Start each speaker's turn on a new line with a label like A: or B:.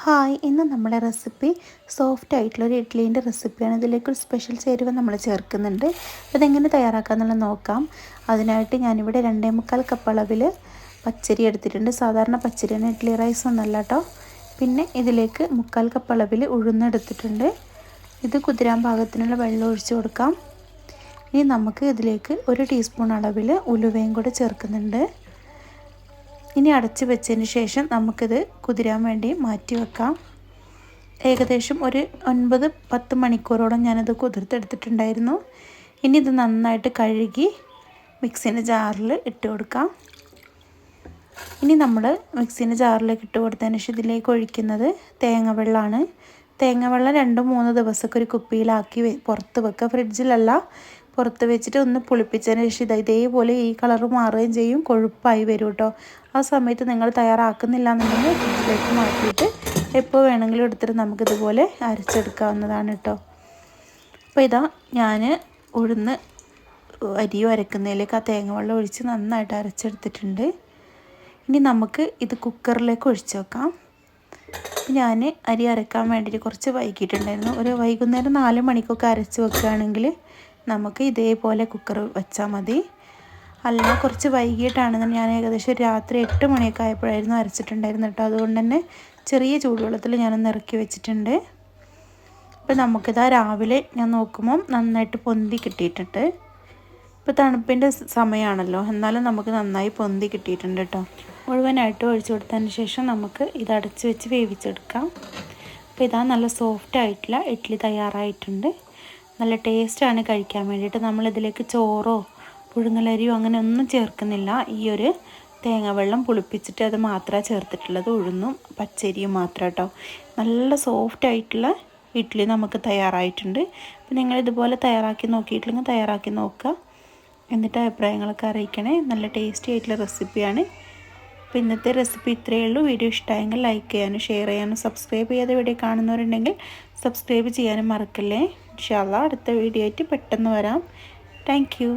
A: Hi, ഇന്ന് നമ്മുടെ recipe soft ആയിട്ടുള്ളൊരു ഇഡ്ഡലീൻ്റെ റെസിപ്പിയാണ്. ഇതിലേക്കൊരു സ്പെഷ്യൽ ചേരുവ നമ്മൾ ചേർക്കുന്നുണ്ട്. അപ്പോൾ ഇതെങ്ങനെ തയ്യാറാക്കാമെന്നുള്ളത് നോക്കാം. അതിനായിട്ട് ഞാനിവിടെ 2.25 കപ്പ് അളവിൽ പച്ചരി എടുത്തിട്ടുണ്ട്. സാധാരണ പച്ചരിയാണ്, ഇഡ്ഡലി റൈസ് ഒന്നല്ല കേട്ടോ. പിന്നെ ഇതിലേക്ക് 3/4 കപ്പ് അളവിൽ ഉഴുന്നെടുത്തിട്ടുണ്ട്. ഇത് കുതിരാൻ പാകത്തിനുള്ള വെള്ളം ഒഴിച്ച് കൊടുക്കാം. ഇനി നമുക്ക് ഇതിലേക്ക് 1 ടീസ്പൂൺ അളവിൽ ഉലുവയും കൂടെ ചേർക്കുന്നുണ്ട്. ഇനി അടച്ച് വെച്ചതിന് ശേഷം നമുക്കിത് കുതിരാൻ വേണ്ടി മാറ്റി വെക്കാം. ഏകദേശം ഒരു 9-10 മണിക്കൂറോളം ഞാനത് കുതിർത്തെടുത്തിട്ടുണ്ടായിരുന്നു. ഇനി ഇത് നന്നായിട്ട് കഴുകി മിക്സിൻ്റെ ജാറിൽ ഇട്ട് കൊടുക്കാം. ഇനി നമ്മൾ മിക്സിൻ്റെ ജാറിലേക്ക് ഇട്ട് കൊടുത്തതിന് ശേഷം ഇതിലേക്ക് ഒഴിക്കുന്നത് തേങ്ങ വെള്ളമാണ്. തേങ്ങ വെള്ളം 2-3 ദിവസമൊക്കെ ഒരു കുപ്പിയിലാക്കി പുറത്ത് വെക്കുക. ഫ്രിഡ്ജിലല്ല, പുറത്ത് വെച്ചിട്ട് ഒന്ന് പുളിപ്പിച്ചതിന് ശേഷം ഇതേപോലെ ഈ കളറ് മാറുകയും ചെയ്യും, കൊഴുപ്പായി വരും കേട്ടോ. ആ സമയത്ത് നിങ്ങൾ തയ്യാറാക്കുന്നില്ല എന്നുണ്ടെങ്കിൽ ഫ്രിഡ്ജിലേക്ക് മാറ്റിയിട്ട് എപ്പോൾ വേണമെങ്കിലും എടുത്തിട്ട് നമുക്കിതുപോലെ അരച്ചെടുക്കാവുന്നതാണ് കേട്ടോ. അപ്പോൾ ഇതാ ഞാൻ ഉഴുന്ന് അരിയും അരക്കുന്നതിലേക്ക് ആ തേങ്ങ വെള്ളം ഒഴിച്ച് നന്നായിട്ട് അരച്ചെടുത്തിട്ടുണ്ട്. ഇനി നമുക്ക് ഇത് കുക്കറിലേക്ക് ഒഴിച്ച് വെക്കാം. ഞാൻ അരി അരക്കാൻ വേണ്ടിയിട്ട് കുറച്ച് വൈകിട്ടുണ്ടായിരുന്നു. ഒരു വൈകുന്നേരം 4 മണിക്കൊക്കെ അരച്ച് വെക്കുകയാണെങ്കിൽ നമുക്ക് ഇതേപോലെ കുക്കർ വെച്ചാൽ മതി. അല്ല, കുറച്ച് വൈകിട്ടാണെന്ന് ഞാൻ ഏകദേശം രാത്രി 8 മണിയൊക്കെ ആയപ്പോഴായിരുന്നു അരച്ചിട്ടുണ്ടായിരുന്നു കേട്ടോ. അതുകൊണ്ട് തന്നെ ചെറിയ ചൂടുവെള്ളത്തിൽ ഞാനൊന്ന് ഇറക്കി വെച്ചിട്ടുണ്ട്. അപ്പോൾ നമുക്കിതാ രാവിലെ ഞാൻ നോക്കുമ്പം നന്നായിട്ട് പൊന്തി കിട്ടിയിട്ടുണ്ട്. ഇപ്പോൾ തണുപ്പിൻ്റെ സമയമാണല്ലോ, എന്നാലും നമുക്ക് നന്നായി പൊന്തി കിട്ടിയിട്ടുണ്ട് കേട്ടോ. മുഴുവനായിട്ട് ഒഴിച്ചു കൊടുത്തതിന് ശേഷം നമുക്ക് ഇത് അടച്ച് വെച്ച് വേവിച്ചെടുക്കാം. അപ്പോൾ ഇതാ നല്ല സോഫ്റ്റ് ആയിട്ടുള്ള ഇഡ്ഡലി തയ്യാറായിട്ടുണ്ട്. നല്ല ടേസ്റ്റാണ് കഴിക്കാൻ വേണ്ടിയിട്ട്. നമ്മളിതിലേക്ക് ചോറോ പുഴുങ്ങലരിയോ അങ്ങനെ ഒന്നും ചേർക്കുന്നില്ല. ഈ ഒരു തേങ്ങ വെള്ളം പുളിപ്പിച്ചിട്ട് അത് മാത്രമേ ചേർത്തിട്ടുള്ളത്, ഉഴുന്നും പച്ചരിയും മാത്രം കേട്ടോ. നല്ല സോഫ്റ്റ് ആയിട്ടുള്ള ഇഡ്ഡലി നമുക്ക് തയ്യാറായിട്ടുണ്ട്. അപ്പോൾ നിങ്ങളിതുപോലെ തയ്യാറാക്കി നോക്കിയിട്ടില്ലെങ്കിൽ തയ്യാറാക്കി നോക്കുക, എന്നിട്ട് അഭിപ്രായങ്ങളൊക്കെ അറിയിക്കണേ. നല്ല ടേസ്റ്റി ആയിട്ടുള്ള റെസിപ്പിയാണ്. അപ്പോൾ ഇന്നത്തെ റെസിപ്പി ഇത്രയേ ഉള്ളൂ. വീഡിയോ ഇഷ്ടമായെങ്കിൽ ലൈക്ക് ചെയ്യാനും ഷെയർ ചെയ്യാനും സബ്സ്ക്രൈബ് ചെയ്യാതെ വീഡിയോ കാണുന്നവരുണ്ടെങ്കിൽ സബ്സ്ക്രൈബ് ചെയ്യാനും മറക്കല്ലേ. ഇൻഷാ അല്ലാഹ് അടുത്ത വീഡിയോ ആയിട്ട് പെട്ടെന്ന് വരാം. Thank you.